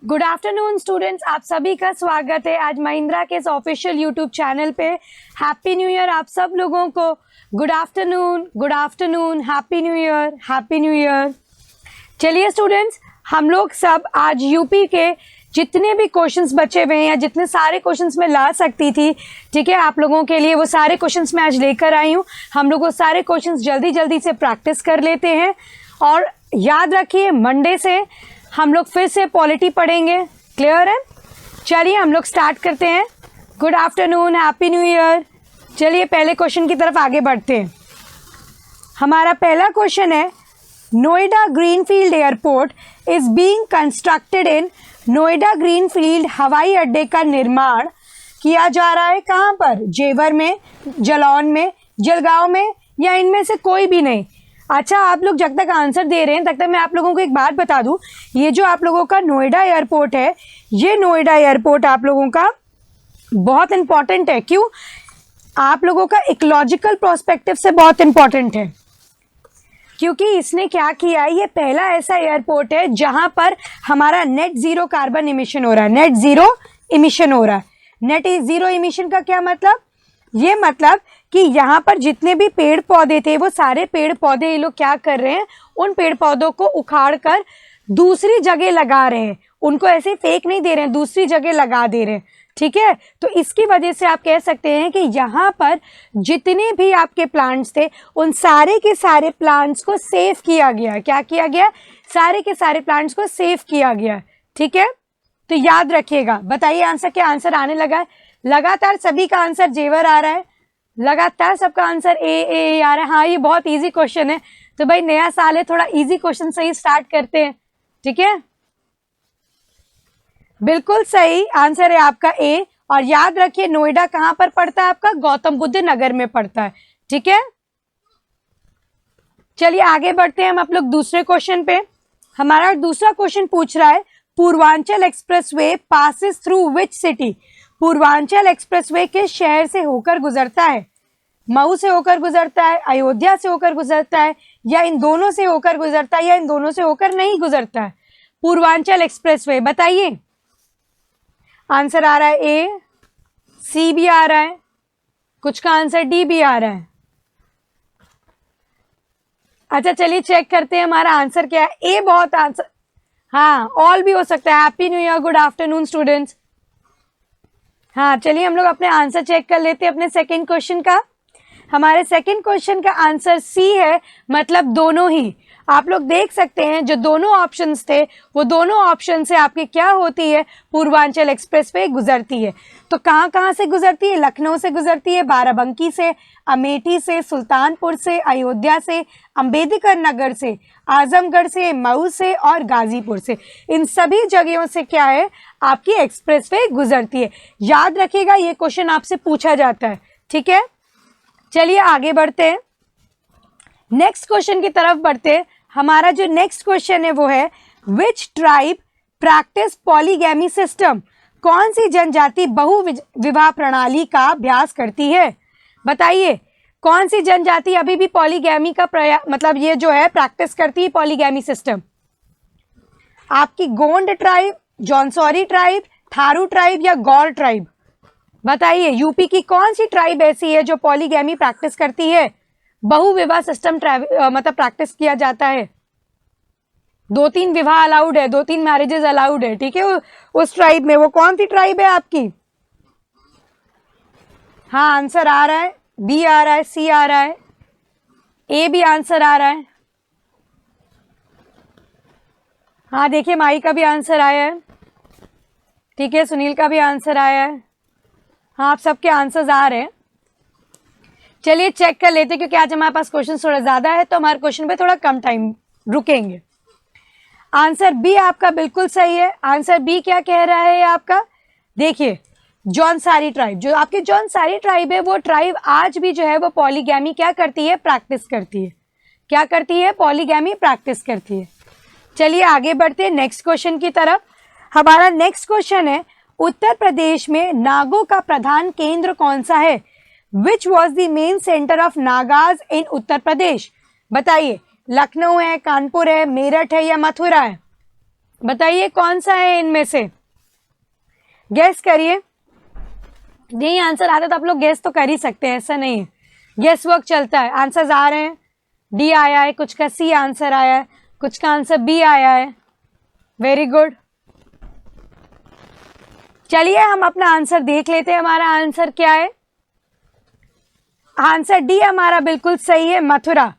Good afternoon students, आप सभी का स्वागत है आज महिंद्रा के इस ऑफिशियल यूट्यूब चैनल पे। हैप्पी न्यू ईयर आप सब लोगों को। Good afternoon, happy new year, happy new year. चलिए स्टूडेंट्स, हम लोग सब आज यूपी के जितने भी क्वेश्चंस बचे हुए हैं या जितने सारे क्वेश्चंस मैं ला सकती थी, ठीक है, आप लोगों के लिए वो सारे क्वेश्चंस मैं आज लेकर आई हूँ। हम लोग वो सारे क्वेश्चंस जल्दी जल्दी से प्रैक्टिस कर लेते हैं और याद रखिए मंडे से हम लोग फिर से पॉलिटी पढ़ेंगे। क्लियर है? चलिए हम लोग स्टार्ट करते हैं। Good afternoon, happy new year. चलिए पहले क्वेश्चन की तरफ आगे बढ़ते हैं। हमारा पहला क्वेश्चन है, Noida greenfield airport is being constructed in. Noida greenfield हवाई अड्डे का निर्माण किया जा रहा है कहाँ पर? जेवर में, जालौन में, जलगांव में या इनमें से कोई भी नहीं। अच्छा, आप लोग जब तक आंसर दे रहे हैं तब तक मैं आप लोगों को एक बात बता दूं, ये जो आप लोगों का नोएडा एयरपोर्ट है, ये नोएडा एयरपोर्ट आप लोगों का बहुत इंपॉर्टेंट है। क्यों? आप लोगों का इकोलॉजिकल प्रोस्पेक्टिव से बहुत इंपॉर्टेंट है, क्योंकि इसने क्या किया है, ये पहला ऐसा एयरपोर्ट है जहां पर हमारा नेट जीरो कार्बन इमिशन हो रहा है। नेट जीरो इमिशन हो रहा है। नेट जीरो इमिशन का क्या मतलब? ये मतलब कि यहाँ पर जितने भी पेड़ पौधे थे वो सारे पेड़ पौधे ये लोग क्या कर रहे हैं, उन पेड़ पौधों को उखाड़ कर दूसरी जगह लगा रहे हैं। उनको ऐसे फेंक नहीं दे रहे हैं, दूसरी जगह लगा दे रहे हैं। ठीक है, तो इसकी वजह से आप कह सकते हैं कि यहाँ पर जितने भी आपके प्लांट्स थे उन सारे के सारे प्लांट्स को सेव किया गया। क्या किया गया? सारे के सारे प्लांट्स को सेव किया गया। ठीक है, तो याद रखिएगा। बताइए आंसर क्या? आंसर आने लगा है। लगातार सभी का आंसर जेवर आ रहा है, लगातार सबका आंसर ए आ रहा है। हाँ, ये बहुत इजी क्वेश्चन है, तो भाई नया साल है, थोड़ा इजी क्वेश्चन से ही स्टार्ट करते हैं। ठीक है, बिल्कुल सही आंसर है आपका ए। और याद रखिए नोएडा कहां पर पड़ता है? आपका गौतम बुद्ध नगर में पड़ता है। ठीक है, चलिए आगे बढ़ते हैं हम आप लोग दूसरे क्वेश्चन पे। हमारा दूसरा क्वेश्चन पूछ रहा है, Purvanchal expressway passes through which city. Purvanchal expressway किस शहर से होकर गुजरता है? मऊ से होकर गुजरता है, अयोध्या से होकर गुजरता है, या इन दोनों से होकर गुजरता है, या इन दोनों से होकर नहीं गुजरता है? पूर्वांचल एक्सप्रेसवे बताइए। आंसर आ रहा है ए, सी भी आ रहा है, कुछ का आंसर डी भी आ रहा है। अच्छा चलिए चेक करते हैं हमारा आंसर क्या है। ए बहुत आंसर, हाँ ऑल भी हो सकता है। Happy new year, good afternoon students. हाँ चलिए हम लोग अपने आंसर चेक कर लेते हैं अपने सेकंड क्वेश्चन का। हमारे सेकंड क्वेश्चन का आंसर सी है, मतलब दोनों ही। आप लोग देख सकते हैं जो दोनों ऑप्शंस थे वो दोनों ऑप्शन से आपकी क्या होती है, पूर्वांचल एक्सप्रेसवे गुजरती है। तो कहाँ कहाँ से गुजरती है? लखनऊ से गुजरती है, बाराबंकी से, अमेठी से, सुल्तानपुर से, अयोध्या से, अंबेडकर नगर से, आजमगढ़ से, मऊ से और गाजीपुर से। इन सभी जगहों से क्या है, आपकी एक्सप्रेसवे गुजरती है। याद रखिएगा ये क्वेश्चन आपसे पूछा जाता है। ठीक है, चलिए आगे बढ़ते हैं, नेक्स्ट क्वेश्चन की तरफ बढ़ते हैं। हमारा जो नेक्स्ट क्वेश्चन है वो है, which tribe practice polygamy system. कौन सी जनजाति बहु विवाह प्रणाली का अभ्यास करती है? बताइए कौन सी जनजाति अभी भी पॉलीगैमी का मतलब ये जो है प्रैक्टिस करती है पॉलीगैमी सिस्टम? आपकी Gond tribe, Jaunsari tribe, Tharu tribe या गौर ट्राइब? बताइए यूपी की कौन सी ट्राइब ऐसी है जो पॉलीगैमी प्रैक्टिस करती है, बहु विवाह सिस्टम मतलब प्रैक्टिस किया जाता है। 2-3 विवाह अलाउड है, 2-3 मैरिजेस अलाउड है। ठीक है, उस ट्राइब में वो कौन सी ट्राइब है आपकी? हाँ आंसर आ रहा है, बी आ रहा है, सी आ रहा है, ए भी आंसर आ रहा है। हाँ देखिए माई का भी आंसर आया है। ठीक है, सुनील का भी आंसर आया है। हाँ आप सबके आंसर्स आ रहे हैं। चलिए चेक कर लेते हैं, क्योंकि आज हमारे पास क्वेश्चन थोड़ा ज्यादा है तो हमारे क्वेश्चन पे थोड़ा कम टाइम रुकेंगे। आंसर बी आपका बिल्कुल सही है। आंसर बी क्या कह रहा है आपका? देखिए जौनसारी ट्राइब, जो आपकी जौनसारी ट्राइब है वो ट्राइब आज भी जो है वो पॉलीगैमी क्या करती है, प्रैक्टिस करती है। क्या करती है? पॉलीगैमी प्रैक्टिस करती है। चलिए आगे बढ़ते हैं नेक्स्ट क्वेश्चन की तरफ। हमारा नेक्स्ट क्वेश्चन है, उत्तर प्रदेश में नागों का प्रधान केंद्र कौन सा है? Which was the main centre of Nagas in Uttar Pradesh? बताइए लखनऊ है, कानपुर है, मेरठ है या मथुरा है? बताइए कौन सा है इनमें से, गेस करिए। नहीं आंसर आता तो आप लोग गेस तो कर ही सकते हैं, ऐसा नहीं है, गेस वर्क चलता है। आंसर्स आ रहे हैं, डी आया है, कुछ का सी आंसर आया है, कुछ का आंसर बी आया है। Very good. चलिए हम अपना आंसर देख लेते हैं, हमारा आंसर क्या है। आंसर डी हमारा बिल्कुल सही है, मथुरा।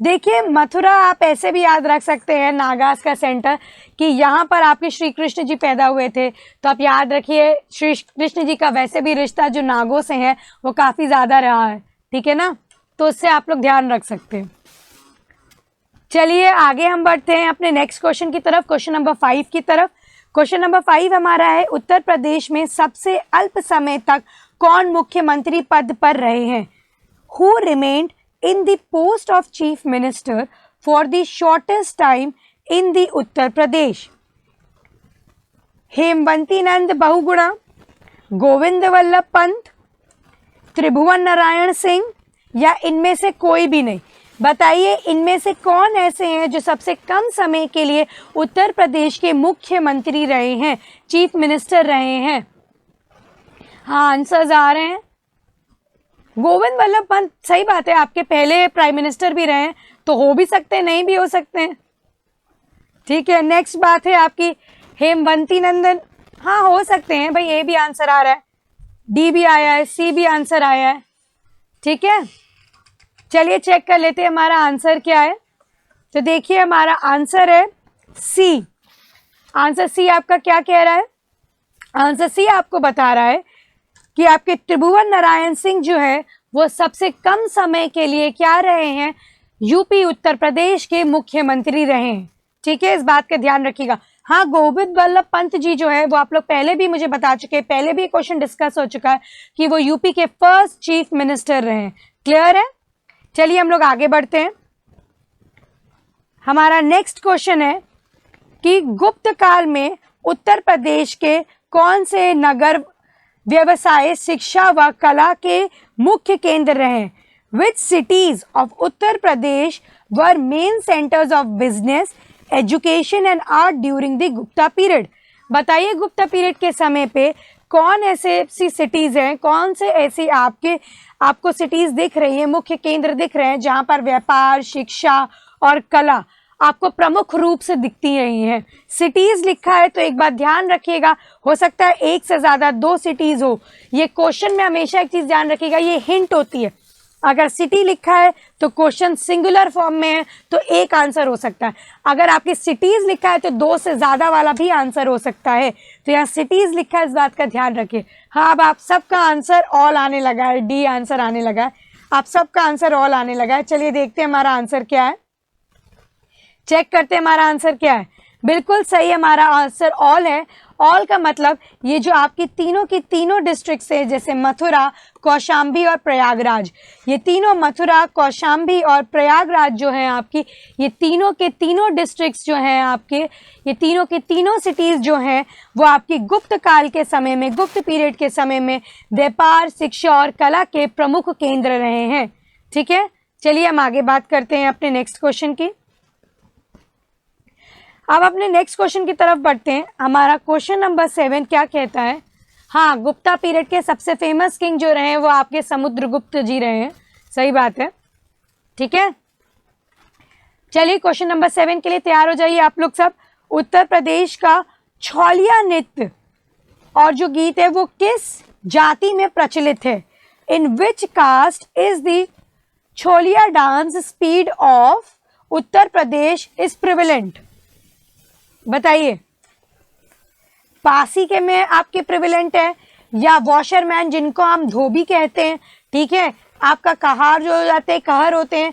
देखिए मथुरा आप ऐसे भी याद रख सकते हैं, नागास का सेंटर, कि यहाँ पर आपके श्री कृष्ण जी पैदा हुए थे। तो आप याद रखिए श्री कृष्ण जी का वैसे भी रिश्ता जो नागों से है वो काफी ज्यादा रहा है, ठीक है ना, तो उससे आप लोग ध्यान रख सकते हैं। चलिए आगे हम बढ़ते हैं अपने नेक्स्ट क्वेश्चन की तरफ, क्वेश्चन नंबर 5 की तरफ। क्वेश्चन नंबर 5 हमारा है, उत्तर प्रदेश में सबसे अल्प समय तक कौन मुख्यमंत्री पद पर रहे हैं? Who remained in the post of chief minister for the shortest time in the Uttar Pradesh? Hemvati Nand Bahuguna, Govind Vallabh Pant, Tribhuvan Narayan Singh, या इनमें से कोई भी नहीं। बताइए इनमें से कौन ऐसे हैं जो सबसे कम समय के लिए उत्तर प्रदेश के मुख्यमंत्री रहे हैं, चीफ मिनिस्टर रहे हैं? हाँ आंसर्स आ रहे हैं। गोविंद वल्लभ पंत, सही बात है, आपके पहले प्राइम मिनिस्टर भी रहे हैं, तो हो भी सकते हैं, नहीं भी हो सकते हैं, ठीक है। नेक्स्ट बात है आपकी हेमवंती नंदन, हाँ हो सकते हैं भाई, ए भी आंसर आ रहा है, डी भी आया है, सी भी आंसर आया है, ठीक है। चलिए चेक कर लेते हैं हमारा आंसर क्या है। तो देखिए हमारा आंसर है सी। आंसर सी आपका क्या कह रहा है? आंसर सी आपको बता रहा है कि आपके त्रिभुवन नारायण सिंह जो है वो सबसे कम समय के लिए क्या रहे हैं, यूपी उत्तर प्रदेश के मुख्यमंत्री रहे हैं, ठीक है, इस बात का ध्यान रखिएगा। हाँ गोविंद वल्लभ पंत जी जो है वो आप लोग पहले भी मुझे बता चुके हैं, पहले भी क्वेश्चन डिस्कस हो चुका है कि वो यूपी के फर्स्ट चीफ मिनिस्टर रहे हैं, क्लियर है। चलिए हम लोग आगे बढ़ते हैं। हमारा नेक्स्ट क्वेश्चन है कि गुप्त काल में उत्तर प्रदेश के कौन से नगर व्यवसाय, शिक्षा व कला के मुख्य केंद्र रहे? Which cities of Uttar Pradesh were main centers of business, education and art during the Gupta period? बताइए गुप्ता पीरियड के समय पे कौन ऐसे सिटीज हैं, कौन से ऐसी आपको सिटीज दिख रही है, मुख्य केंद्र दिख रहे हैं जहां पर व्यापार, शिक्षा और कला आपको प्रमुख रूप से दिखती रही हैं। सिटीज लिखा है तो एक बात ध्यान रखिएगा, हो सकता है एक से ज्यादा 2 सिटीज हो। ये क्वेश्चन में हमेशा एक चीज ध्यान रखिएगा, ये हिंट होती है। अगर सिटी लिखा है तो क्वेश्चन सिंगुलर फॉर्म में है तो एक आंसर हो सकता है, अगर आपके सिटीज लिखा है तो 2 से ज्यादा वाला भी आंसर हो सकता है। तो यहाँ सिटीज लिखा है, इस बात का ध्यान रखिए। हाँ अब आप सबका आंसर ऑल आने लगा है, डी आंसर आने लगा है, आप सबका आंसर ऑल आने लगा है। चलिए देखते हैं हमारा आंसर क्या है, चेक करते हैं हमारा आंसर क्या है। बिल्कुल सही हमारा आंसर ऑल है। ऑल का मतलब ये जो आपकी तीनों की तीनों डिस्ट्रिक्ट है, जैसे मथुरा, कौशाम्बी और प्रयागराज, ये तीनों मथुरा, कौशाम्बी और प्रयागराज जो हैं आपकी, ये तीनों के तीनों डिस्ट्रिक्ट्स जो हैं आपके, ये तीनों के तीनों सिटीज जो हैं वो आपकी गुप्त काल के समय में, गुप्त पीरियड के समय में व्यापार, शिक्षा और कला के प्रमुख केंद्र रहे हैं, ठीक है। चलिए हम आगे बात करते हैं अपने नेक्स्ट क्वेश्चन की। अब अपने नेक्स्ट क्वेश्चन की तरफ बढ़ते हैं। हमारा क्वेश्चन नंबर 7 क्या कहता है? हाँ गुप्ता पीरियड के सबसे फेमस किंग जो रहे हैं वो आपके समुद्रगुप्त जी रहे हैं, सही बात है, ठीक है। चलिए क्वेश्चन नंबर 7 के लिए तैयार हो जाइए आप लोग सब। उत्तर प्रदेश का छौलिया नृत्य और जो गीत है वो किस जाति में प्रचलित है? In which caste is the Chholiya dance speed of Uttar Pradesh is prevalent? बताइए, पासी के में आपके प्रिविलेंट है, या वॉशरमैन जिनको हम धोबी कहते हैं, ठीक है, आपका कहार जो हो जाते हैं, कहर होते हैं,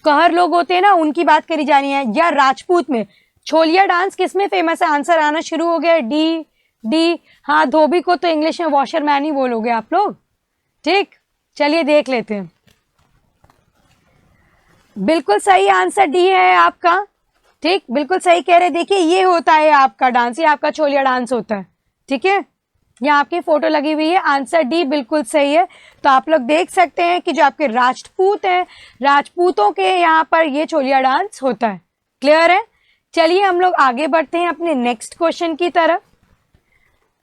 कहर लोग होते हैं ना, उनकी बात करी जानी है, या राजपूत में? छोलिया डांस किस में फेमस है? आंसर आना शुरू हो गया, डी। हाँ धोबी को तो इंग्लिश में वॉशरमैन ही बोलोगे आप लोग, ठीक। चलिए देख लेते हैं, बिल्कुल सही आंसर डी है आपका, ठीक, बिल्कुल सही कह रहे। देखिए ये होता है आपका डांस, ये आपका छोलिया डांस होता है, ठीक है, यहाँ आपकी फोटो लगी हुई है, आंसर डी बिल्कुल सही है। तो आप लोग देख सकते हैं कि जो आपके राजपूत हैं, राजपूतों के यहाँ पर ये छोलिया डांस होता है, क्लियर है। चलिए हम लोग आगे बढ़ते हैं अपने नेक्स्ट क्वेश्चन की तरफ।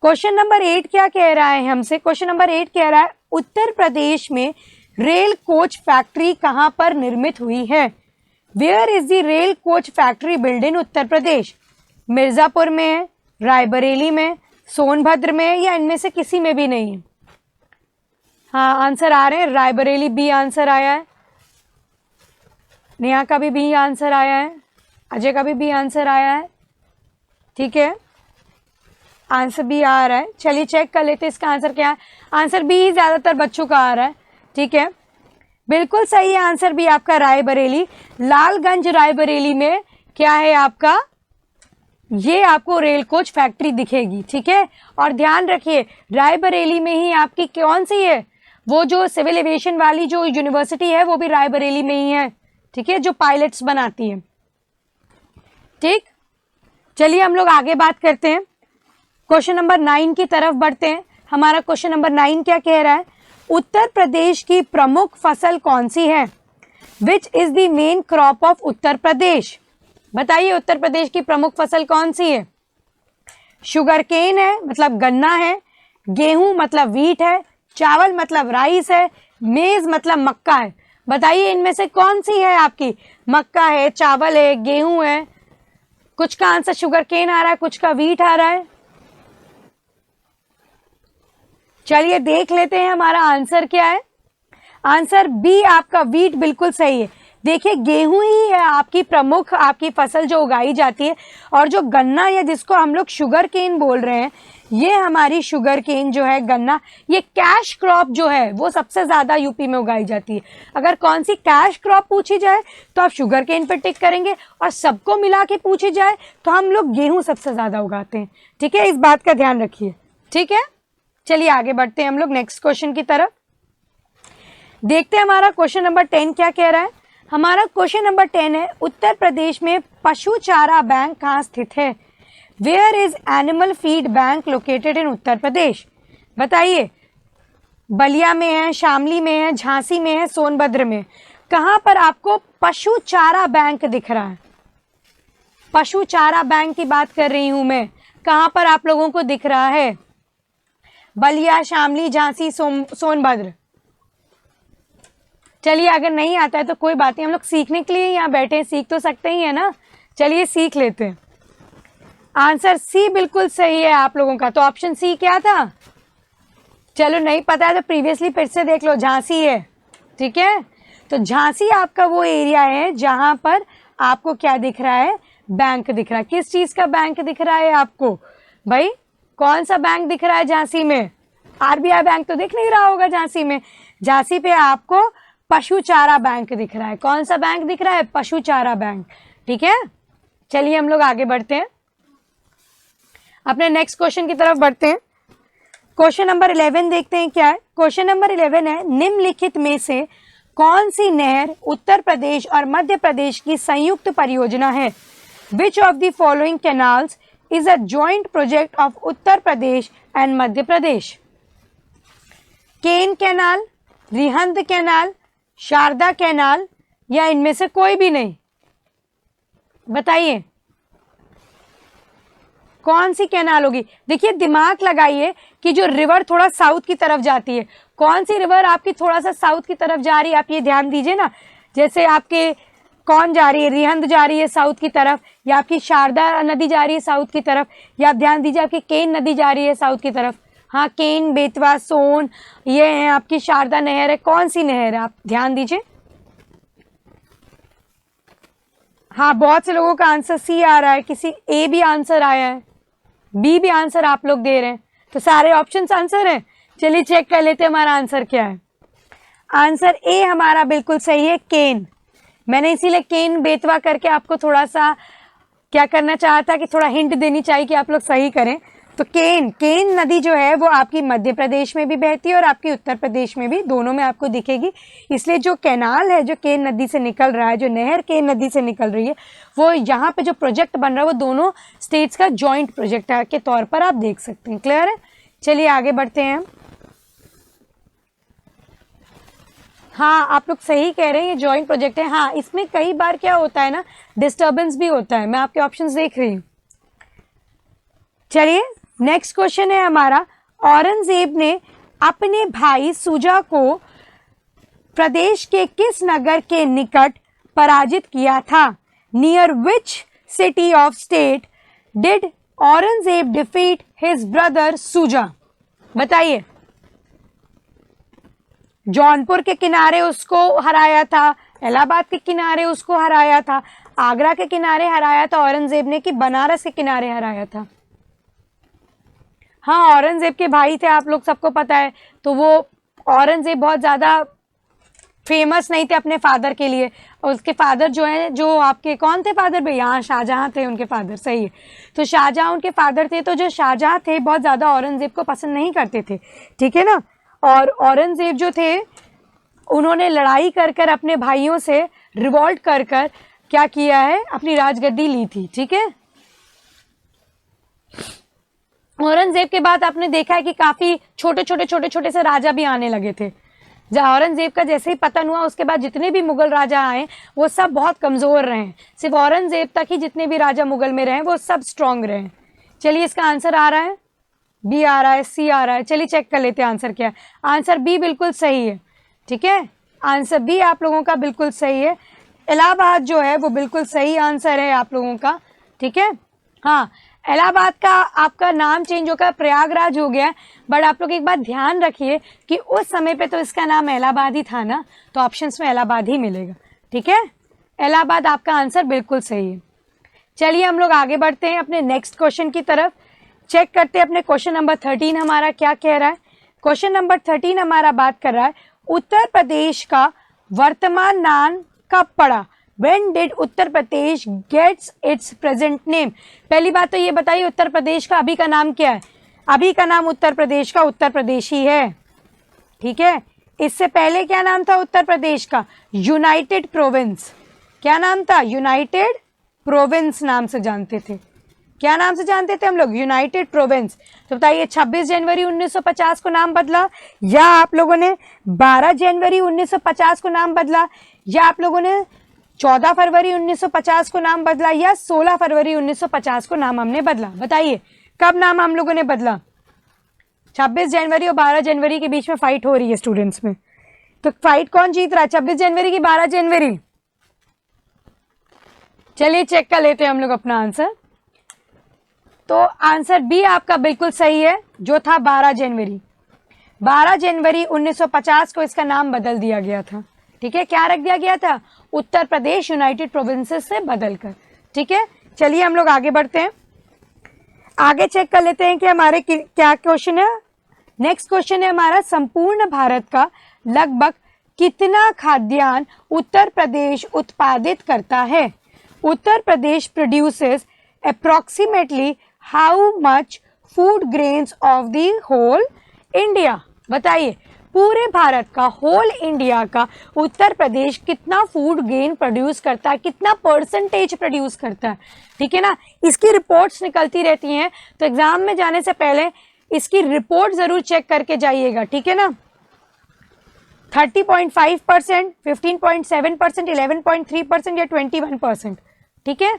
क्वेश्चन नंबर 8 क्या कह रहा है हमसे? क्वेश्चन नंबर 8 कह रहा है उत्तर प्रदेश में रेल कोच फैक्ट्री कहां पर निर्मित हुई है? Where is the rail coach factory build in Uttar Pradesh? Mirzapur में है, रायबरेली में, सोनभद्र में, या इनमें से किसी में भी नहीं है? हाँ, आंसर आ रहे हैं। रायबरेली बी आंसर आया है, नेहा का भी बी आंसर आया है, अजय का भी बी आंसर आया है। ठीक है, आंसर बी आ रहा है। चलिए चेक कर लेते हैं इसका आंसर क्या है। आंसर बी ही ज्यादातर बच्चों का आ रहा है। ठीक है, बिल्कुल सही है आंसर बी आपका, रायबरेली। लालगंज रायबरेली में क्या है आपका? ये आपको रेल कोच फैक्ट्री दिखेगी। ठीक है, और ध्यान रखिए रायबरेली में ही आपकी कौन सी है, वो जो सिविल एविएशन वाली जो यूनिवर्सिटी है वो भी रायबरेली में ही है। ठीक है, जो पायलट्स बनाती है। ठीक, चलिए हम लोग आगे बात करते हैं, क्वेश्चन नंबर 9 की तरफ बढ़ते हैं। हमारा क्वेश्चन नंबर 9 क्या कह रहा है? उत्तर प्रदेश की प्रमुख फसल कौन सी है? Which is the main crop of Uttar Pradesh? बताइए उत्तर प्रदेश की प्रमुख फसल कौन सी है? शुगर केन है, मतलब गन्ना है, गेहूं मतलब वीट है, चावल मतलब राइस है, मेज मतलब मक्का है। बताइए इनमें से कौन सी है आपकी? मक्का है, चावल है, गेहूं है। कुछ का आंसर शुगर केन आ रहा है, कुछ का वीट आ रहा है। चलिए देख लेते हैं हमारा आंसर क्या है। आंसर बी आपका वीट बिल्कुल सही है। देखिए गेहूं ही है आपकी प्रमुख आपकी फसल जो उगाई जाती है, और जो गन्ना या जिसको हम लोग शुगर केन बोल रहे हैं, ये हमारी शुगर केन जो है गन्ना, ये कैश क्रॉप जो है वो सबसे ज्यादा यूपी में उगाई जाती है। अगर कौन सी कैश क्रॉप पूछी जाए तो आप शुगर केन पर टिक करेंगे, और सबको मिला के पूछी जाए तो हम लोग गेहूं सबसे ज्यादा उगाते हैं। ठीक है, इस बात का ध्यान रखिए। ठीक है, चलिए आगे बढ़ते हैं हम लोग नेक्स्ट क्वेश्चन की तरफ। देखते हैं हमारा क्वेश्चन नंबर 10 क्या कह रहा है। हमारा क्वेश्चन नंबर 10 है उत्तर प्रदेश में पशु चारा बैंक कहाँ स्थित है? Where is animal feed bank located in Uttar Pradesh? बताइए, बलिया में है, शामली में है, झांसी में है, सोनभद्र में, कहां पर आपको पशु चारा बैंक दिख रहा है? पशु चारा बैंक की बात कर रही हूं मैं, कहां पर आप लोगों को दिख रहा है? बलिया, शामली, झांसी, सोनभद्र। चलिए अगर नहीं आता है तो कोई बात नहीं, हम लोग सीखने के लिए यहाँ बैठे हैं, सीख तो सकते ही है ना। चलिए सीख लेते हैं। आंसर सी बिल्कुल सही है आप लोगों का। तो ऑप्शन सी क्या था? चलो नहीं पता है तो प्रीवियसली फिर से देख लो, झांसी है। ठीक है, तो झांसी आपका वो एरिया है जहां पर आपको क्या दिख रहा है? बैंक दिख रहा है। किस चीज का बैंक दिख रहा है आपको भाई? कौन सा बैंक दिख रहा है झांसी में? आरबीआई बैंक तो दिख नहीं रहा होगा झांसी में। झांसी पे आपको पशु चारा बैंक दिख रहा है। कौन सा बैंक दिख रहा है? पशु चारा बैंक। ठीक है, चलिए हम लोग आगे बढ़ते हैं, अपने नेक्स्ट क्वेश्चन की तरफ बढ़ते हैं। क्वेश्चन नंबर 11 देखते हैं क्या है। क्वेश्चन नंबर 11 है निम्नलिखित में से कौन सी नहर उत्तर प्रदेश और मध्य प्रदेश की संयुक्त परियोजना है? Which of the following canals is a joint project of Uttar Pradesh and Madhya Pradesh? Ken canal, Rihand canal, Sharda canal, या इनमें से कोई भी नहीं? बताइए कौन सी कैनाल होगी? देखिए दिमाग लगाइए कि जो रिवर थोड़ा साउथ की तरफ जाती है, कौन सी रिवर आपकी थोड़ा सा साउथ की तरफ जा रही है? आप ये ध्यान दीजिए ना, जैसे आपके कौन जा रही है? रिहंद जा रही है साउथ की तरफ, या आपकी शारदा नदी जा रही है साउथ की तरफ, या आप ध्यान दीजिए आपकी केन नदी जा रही है साउथ की तरफ। हाँ, केन, बेतवा, सोन, ये है आपकी शारदा नहर है। कौन सी नहर है? आप ध्यान दीजिए। हाँ, बहुत से लोगों का आंसर सी आ रहा है, किसी ए भी आंसर आया है, बी भी आंसर आप लोग दे रहे हैं, तो सारे ऑप्शंस आंसर हैं। चलिए चेक कर लेते हैं हमारा आंसर क्या है। आंसर ए हमारा बिल्कुल सही है, केन। मैंने इसीलिए केन बेतवा करके आपको थोड़ा सा क्या करना चाहा था कि थोड़ा हिंट देनी चाहिए कि आप लोग सही करें। तो केन नदी जो है वो आपकी मध्य प्रदेश में भी बहती है और आपकी उत्तर प्रदेश में भी, दोनों में आपको दिखेगी। इसलिए जो कैनाल है जो केन नदी से निकल रहा है, जो नहर केन नदी से निकल रही है, वो यहाँ पे जो प्रोजेक्ट बन रहा है वो दोनों स्टेट्स का जॉइंट प्रोजेक्ट के तौर पर आप देख सकते हैं। क्लियर है? चलिए आगे बढ़ते हैं। हाँ, आप लोग सही कह रहे हैं, ये जॉइंट प्रोजेक्ट है। हाँ, इसमें कई बार क्या होता है ना, डिस्टर्बेंस भी होता है। मैं आपके ऑप्शंस देख रही हूँ। चलिए नेक्स्ट क्वेश्चन है हमारा, औरंगजेब ने अपने भाई सुजा को प्रदेश के किस नगर के निकट पराजित किया था? Near which city of state did Aurangzeb defeat his brother Shuja? बताइए। जौनपुर के किनारे उसको हराया था, इलाहाबाद के किनारे उसको हराया था, आगरा के किनारे हराया था औरंगजेब ने, कि बनारस के किनारे हराया था? हाँ, औरंगजेब के भाई थे, आप लोग सबको पता है। तो वो औरंगजेब बहुत ज़्यादा फेमस नहीं थे अपने फादर के लिए, और उसके फादर जो है, जो आपके कौन थे फादर भैया? हाँ, शाहजहां थे उनके फादर, सही है। तो शाहजहां उनके फादर थे। तो जो शाहजहां थे बहुत ज़्यादा औरंगजेब को पसंद नहीं करते थे, ठीक है ना। और औरंगजेब जो थे, उन्होंने लड़ाई कर कर अपने भाइयों से रिवॉल्ट कर कर क्या किया है, अपनी राजगद्दी ली थी, ठीक है। औरंगजेब के बाद आपने देखा है कि काफी छोटे छोटे से राजा भी आने लगे थे। जब औरंगजेब का जैसे ही पतन हुआ, उसके बाद जितने भी मुगल राजा आए वो सब बहुत कमजोर रहे। सिर्फ औरंगजेब तक ही जितने भी राजा मुगल में रहे वो सब स्ट्रांग रहे। चलिए इसका आंसर आ रहा है, बी आ रहा है, सी आ रहा है। चलिए चेक कर लेते हैं आंसर क्या है। आंसर बी बिल्कुल सही है, ठीक है। आंसर बी आप लोगों का बिल्कुल सही है। इलाहाबाद जो है वो बिल्कुल सही आंसर है आप लोगों का, ठीक है। हाँ, इलाहाबाद का आपका नाम चेंज होकर प्रयागराज हो गया, बट आप लोग एक बात ध्यान रखिए कि उस समय पे तो इसका नाम इलाहाबाद ही था ना, तो ऑप्शंस में इलाहाबाद ही मिलेगा, ठीक है। इलाहाबाद आपका आंसर बिल्कुल सही है। चलिए हम लोग आगे बढ़ते हैं अपने नेक्स्ट क्वेश्चन की तरफ। चेक करते हैं अपने क्वेश्चन नंबर 13 हमारा क्या कह रहा है। क्वेश्चन नंबर 13 हमारा बात कर रहा है, उत्तर प्रदेश का वर्तमान नाम कब पड़ा? When did Uttar Pradesh gets its present name? पहली बात तो ये बताइए, उत्तर प्रदेश का अभी का नाम क्या है? अभी का नाम उत्तर प्रदेश का उत्तर प्रदेश ही है, ठीक है। इससे पहले क्या नाम था उत्तर प्रदेश का? United province. क्या नाम था? यूनाइटेड प्रोविंस नाम से जानते थे। क्या नाम से जानते थे हम लोग? United province. तो बताइए 26 जनवरी 1950 को नाम बदला, या आप लोगों ने 12 जनवरी 1950 को नाम बदला, या आप लोगों ने 14 फरवरी 1950 को नाम बदला, या 16 फरवरी 1950 को नाम हमने बदला? बताइए कब नाम हम लोगों ने बदला? 26 जनवरी और 12 जनवरी के बीच में फाइट हो रही है स्टूडेंट्स में, तो फाइट कौन जीत रहा है, 26 जनवरी की 12 जनवरी? चलिए चेक कर लेते हैं हम लोग अपना आंसर। तो आंसर बी आपका बिल्कुल सही है, जो था 12 जनवरी। 12 जनवरी 1950 को इसका नाम बदल दिया गया था, ठीक है। क्या रख दिया गया था? उत्तर प्रदेश यूनाइटेड प्रोविंसेस से बदलकर, ठीक है। चलिए हम लोग आगे बढ़ते हैं, आगे चेक कर लेते हैं कि हमारे क्या क्वेश्चन है। नेक्स्ट क्वेश्चन है हमारा, संपूर्ण भारत का लगभग कितना खाद्यान्न उत्तर प्रदेश उत्पादित करता है? Uttar Pradesh produces approximately how much food grains of the whole India? बताइए पूरे भारत का, होल इंडिया का उत्तर प्रदेश कितना फूड ग्रेन प्रोड्यूस करता है, कितना परसेंटेज प्रोड्यूस करता है, ठीक है ना। इसकी रिपोर्ट्स निकलती रहती हैं, तो एग्जाम में जाने से पहले इसकी रिपोर्ट जरूर चेक करके जाइएगा, ठीक है ना। 30.5%, 15.7%, 11.3% या 21%, ठीक है।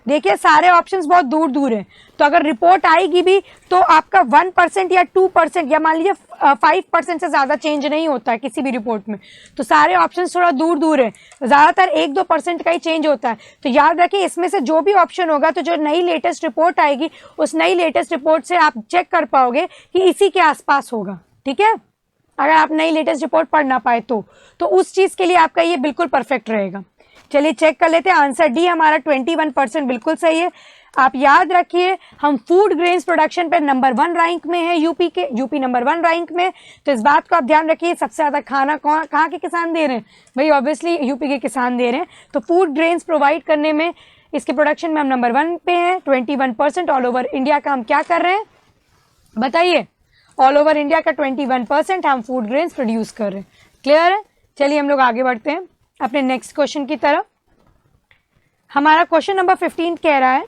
देखिए सारे ऑप्शंस बहुत दूर दूर हैं, तो अगर रिपोर्ट आएगी भी तो आपका 1% या 2% या मान लीजिए 5% से ज्यादा चेंज नहीं होता है किसी भी रिपोर्ट में, तो सारे ऑप्शंस थोड़ा दूर दूर हैं, ज्यादातर 1-2% का ही चेंज होता है। तो याद रखिए इसमें से जो भी ऑप्शन होगा, तो जो नई लेटेस्ट रिपोर्ट आएगी उस नई लेटेस्ट रिपोर्ट से आप चेक कर पाओगे कि इसी के आसपास होगा, ठीक है। अगर आप नई लेटेस्ट रिपोर्ट पढ़ ना पाए तो उस चीज के लिए आपका ये बिल्कुल परफेक्ट रहेगा। चलिए चेक कर लेते हैं, आंसर डी हमारा 21% बिल्कुल सही है। आप याद रखिए हम फूड ग्रेन्स प्रोडक्शन पे नंबर 1 रैंक में है, यूपी नंबर 1 रैंक में। तो इस बात को आप ध्यान रखिए, सबसे ज्यादा खाना कहाँ के किसान दे रहे हैं भाई? ऑब्वियसली यूपी के किसान दे रहे हैं। तो फूड ग्रेन्स प्रोवाइड करने में, इसके प्रोडक्शन में हम नंबर 1 पे हैं, 21%। ऑल ओवर इंडिया का हम क्या कर रहे हैं बताइए? ऑल ओवर इंडिया का 21% हम फूड ग्रेन्स प्रोड्यूस कर रहे हैं। क्लियर है? चलिए हम लोग आगे बढ़ते हैं अपने नेक्स्ट क्वेश्चन की तरफ। हमारा क्वेश्चन नंबर 15 कह रहा है,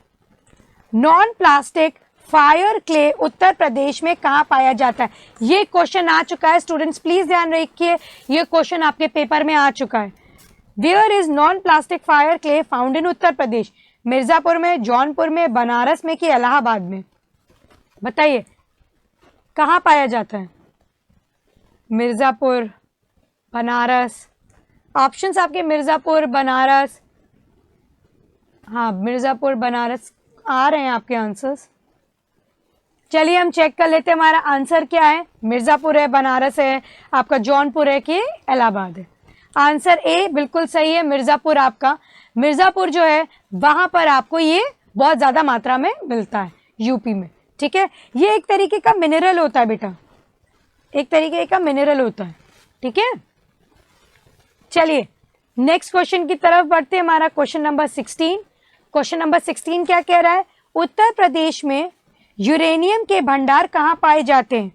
नॉन प्लास्टिक फायर क्ले उत्तर प्रदेश में कहाँ पाया जाता है? ये क्वेश्चन आ चुका है स्टूडेंट्स, प्लीज ध्यान रखिए, ये क्वेश्चन आपके पेपर में आ चुका है। Where is non plastic fire clay found in Uttar Pradesh? Mirzapur में, जौनपुर में, बनारस में कि इलाहाबाद में? बताइए कहाँ पाया जाता है? मिर्जापुर, बनारस, ऑप्शंस आपके मिर्जापुर, बनारस, हाँ मिर्जापुर, बनारस आ रहे हैं आपके आंसर्स। चलिए हम चेक कर लेते हैं हमारा आंसर क्या है। मिर्जापुर है, बनारस है, आपका जौनपुर है कि इलाहाबाद है? आंसर ए बिल्कुल सही है, मिर्जापुर। आपका मिर्जापुर जो है वहां पर आपको ये बहुत ज्यादा मात्रा में मिलता है यूपी में, ठीक है। ये एक तरीके का मिनरल होता है बेटा, एक तरीके का मिनरल होता है, ठीक है। चलिए नेक्स्ट क्वेश्चन की तरफ बढ़ते हैं। हमारा क्वेश्चन नंबर 16। क्वेश्चन नंबर 16 क्या कह रहा है? उत्तर प्रदेश में यूरेनियम के भंडार कहाँ पाए जाते हैं?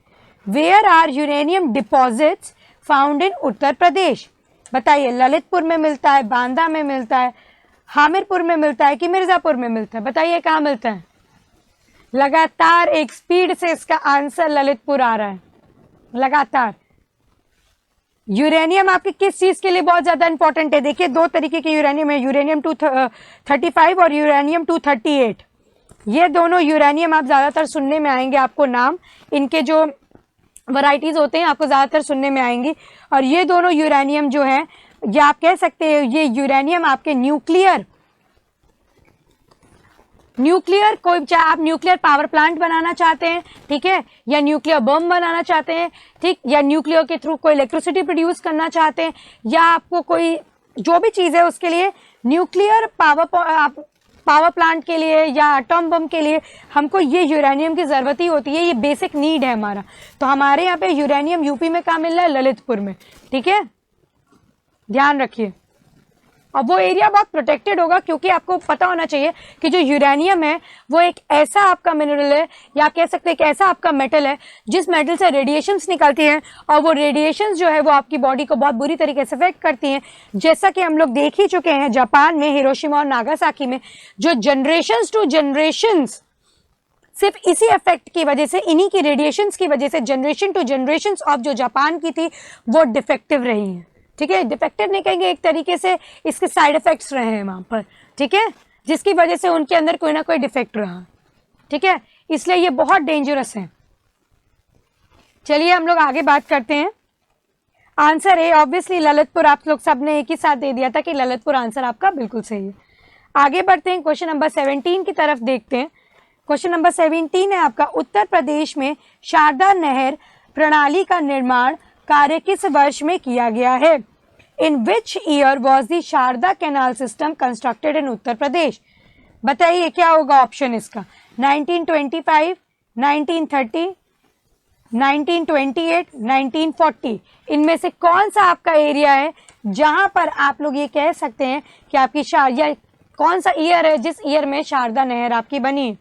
Where are uranium deposits found in Uttar Pradesh? बताइए, ललितपुर में मिलता है, बांदा में मिलता है, हामिरपुर में मिलता है कि मिर्जापुर में मिलता है? बताइए कहाँ मिलता है? लगातार एक स्पीड से इसका आंसर ललितपुर आ रहा है, लगातार। यूरेनियम आपके किस चीज के लिए बहुत ज्यादा इंपॉर्टेंट है? देखिए दो तरीके के यूरेनियम है, यूरेनियम 235 और यूरेनियम 238। ये दोनों यूरेनियम आप ज्यादातर सुनने में आएंगे, आपको नाम इनके जो वैरायटीज होते हैं आपको ज्यादातर सुनने में आएंगी। और ये दोनों यूरेनियम जो है, ये आप कह सकते हैं ये यूरेनियम आपके न्यूक्लियर कोई, चाहे आप न्यूक्लियर पावर प्लांट बनाना चाहते हैं, ठीक है, या न्यूक्लियर बम बनाना चाहते हैं, ठीक, या न्यूक्लियर के थ्रू कोई इलेक्ट्रिसिटी प्रोड्यूस करना चाहते हैं, या आपको कोई जो भी चीज़ है उसके लिए न्यूक्लियर पावर प्लांट के लिए या एटॉम बम के लिए हमको ये यूरेनियम की ज़रूरत ही होती है, ये बेसिक नीड है हमारा। तो हमारे यहाँ पे यूरेनियम यूपी में कहाँ मिल रहा है? ललितपुर में, ठीक है, ध्यान रखिए। और वो एरिया बहुत प्रोटेक्टेड होगा, क्योंकि आपको पता होना चाहिए कि जो यूरेनियम है वो एक ऐसा आपका मिनरल है, या आप कह सकते हैं एक ऐसा आपका मेटल है जिस मेटल से रेडिएशंस निकलती हैं, और वो रेडिएशंस जो है वो आपकी बॉडी को बहुत बुरी तरीके से अफेक्ट करती हैं। जैसा कि हम लोग देख ही चुके हैं जापान में, हिरोशिमा और नागासाकी में, जो जनरेशंस टू जनरेशंस सिर्फ इसी इफेक्ट की वजह से, इन्हीं की रेडिएशंस की वजह से जनरेशन टू जनरेशंस ऑफ जो जापान की थी वो डिफेक्टिव रही हैं, ठीक है। डिफेक्टिव नहीं कहेंगे, एक तरीके से इसके साइड इफेक्ट्स रहे हैं वहां पर, ठीक है, जिसकी वजह से उनके अंदर कोई ना कोई डिफेक्ट रहा, ठीक है, इसलिए ये बहुत डेंजरस है। चलिए हम लोग आगे बात करते हैं। आंसर है ऑब्वियसली ललितपुर, आप लोग सबने एक ही साथ दे दिया था कि ललितपुर आंसर आपका बिल्कुल सही है। आगे बढ़ते हैं, क्वेश्चन नंबर 17 की तरफ देखते हैं। क्वेश्चन नंबर 17 है आपका, उत्तर प्रदेश में शारदा नहर प्रणाली का निर्माण कार्य किस वर्ष में किया गया है? In which year was the Sharda canal system constructed in Uttar Pradesh? बताइए क्या होगा ऑप्शन इसका? 1925, 1930, 1928, 1940। इनमें से कौन सा आपका एरिया है जहां पर आप लोग ये कह सकते हैं कि आपकी या कौन सा ईयर है जिस ईयर में शारदा नहर आपकी बनी?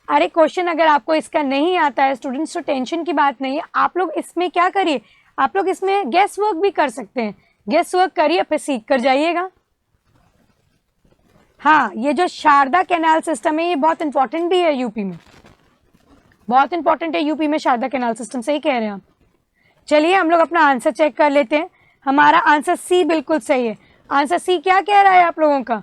अरे क्वेश्चन अगर आपको इसका नहीं आता है स्टूडेंट्स तो टेंशन की बात नहीं है, आप लोग इसमें क्या करिए, आप लोग इसमें गेस वर्क भी कर सकते हैं, गेस वर्क करिए फिर सीख कर जाइएगा। हाँ, ये जो शारदा कैनाल सिस्टम है ये बहुत इंपॉर्टेंट भी है यूपी में, बहुत इंपॉर्टेंट है यूपी में शारदा कैनाल सिस्टम, सही कह रहे हैं आप। चलिए हम लोग अपना आंसर चेक कर लेते हैं। हमारा आंसर सी बिल्कुल सही है। आंसर सी क्या कह रहा है आप लोगों का?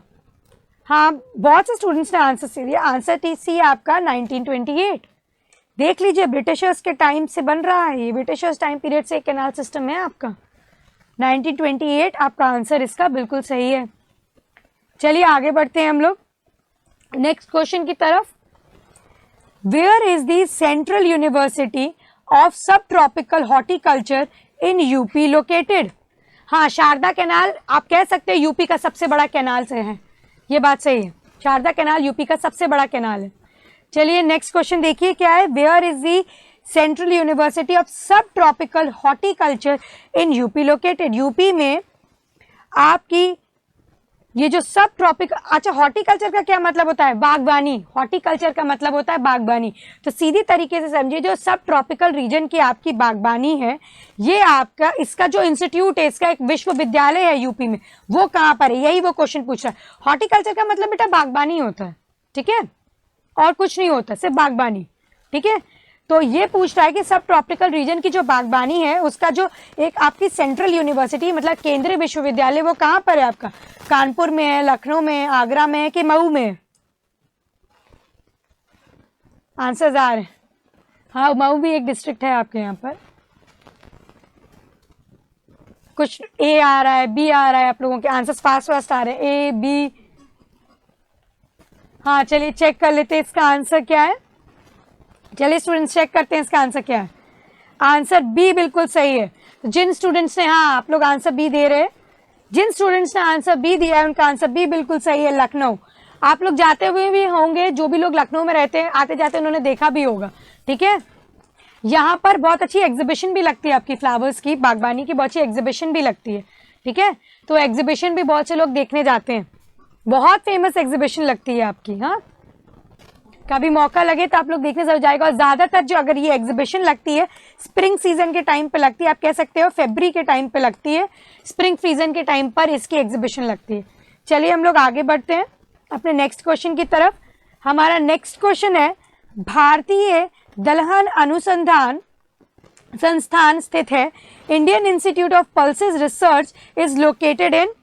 हाँ, बहुत से स्टूडेंट्स ने आंसर सी दिया। आंसर सी आपका 1928। देख लीजिए ब्रिटिशर्स के टाइम से बन रहा है, ये ब्रिटिशर्स टाइम पीरियड से कैनाल सिस्टम है आपका। 1928 आपका आंसर इसका बिल्कुल सही है। चलिए आगे बढ़ते हैं हम लोग नेक्स्ट क्वेश्चन की तरफ। Where is the central university of subtropical horticulture in UP located? हाँ, शारदा कैनाल आप कह सकते हैं यूपी का सबसे बड़ा कैनाल से है, ये बात सही है, शारदा कैनाल यूपी का सबसे बड़ा कैनाल है। चलिए नेक्स्ट क्वेश्चन देखिए क्या है। Where is the central university of subtropical horticulture in UP located? UP में आपकी ये जो सब ट्रॉपिक, अच्छा हॉर्टिकल्चर का क्या मतलब होता है? बागबानी। हॉर्टिकल्चर का मतलब होता है बागबानी। तो सीधी तरीके से समझिए, जो सब ट्रॉपिकल रीजन की आपकी बागबानी है, ये आपका इसका जो इंस्टीट्यूट है, इसका एक विश्वविद्यालय है यूपी में, वो कहाँ पर है? यही वो क्वेश्चन पूछ रहा है। हॉर्टिकल्चर का मतलब बेटा बागबानी होता है, ठीक है। और कुछ नहीं होता, सिर्फ बागबानी। ठीक है, तो ये पूछ रहा है कि सब ट्रॉपिकल रीजन की जो बागबानी है उसका जो एक आपकी सेंट्रल यूनिवर्सिटी मतलब केंद्रीय विश्वविद्यालय वो कहाँ पर है आपका? कानपुर में है, लखनऊ में है, आगरा में है कि मऊ में है? आंसर्स आ रहे हैं। हाँ, मऊ भी एक डिस्ट्रिक्ट है आपके यहाँ पर। कुछ ए आ रहा है, बी आ रहा है, आप लोगों के आंसर्स फास्ट फास्ट आ रहे हैं, ए बी। हाँ चलिए चेक कर लेते हैं इसका आंसर क्या है। चलिए स्टूडेंट्स चेक करते हैं इसका आंसर क्या है। आंसर बी बिल्कुल सही है। तो जिन स्टूडेंट्स ने, हाँ आप लोग आंसर बी दे रहे हैं, जिन स्टूडेंट्स ने आंसर बी दिया है उनका आंसर बी बिल्कुल सही है, लखनऊ। आप लोग जाते हुए भी होंगे, जो भी लोग लखनऊ में रहते हैं आते जाते उन्होंने देखा भी होगा। ठीक है, यहाँ पर बहुत अच्छी एग्जीबिशन भी लगती है आपकी फ्लावर्स की, बागबानी की बहुत अच्छी एग्जीबिशन भी लगती है। ठीक है, तो एग्जीबिशन भी बहुत से लोग देखने जाते हैं, बहुत फेमस एग्जीबिशन लगती है आपकी। हाँ, कभी मौका लगे तो आप लोग देखने जरूर जाएगा। और ज्यादातर जो अगर ये एग्जीबिशन लगती है स्प्रिंग सीजन के टाइम पे लगती है, आप कह सकते हो फरवरी के टाइम पे लगती है, स्प्रिंग सीजन के टाइम पर इसकी एग्जीबिशन लगती है। चलिए हम लोग आगे बढ़ते हैं अपने नेक्स्ट क्वेश्चन की तरफ। हमारा नेक्स्ट क्वेश्चन है, भारतीय दलहन अनुसंधान संस्थान स्थित है, Indian institute of pulses research is located इन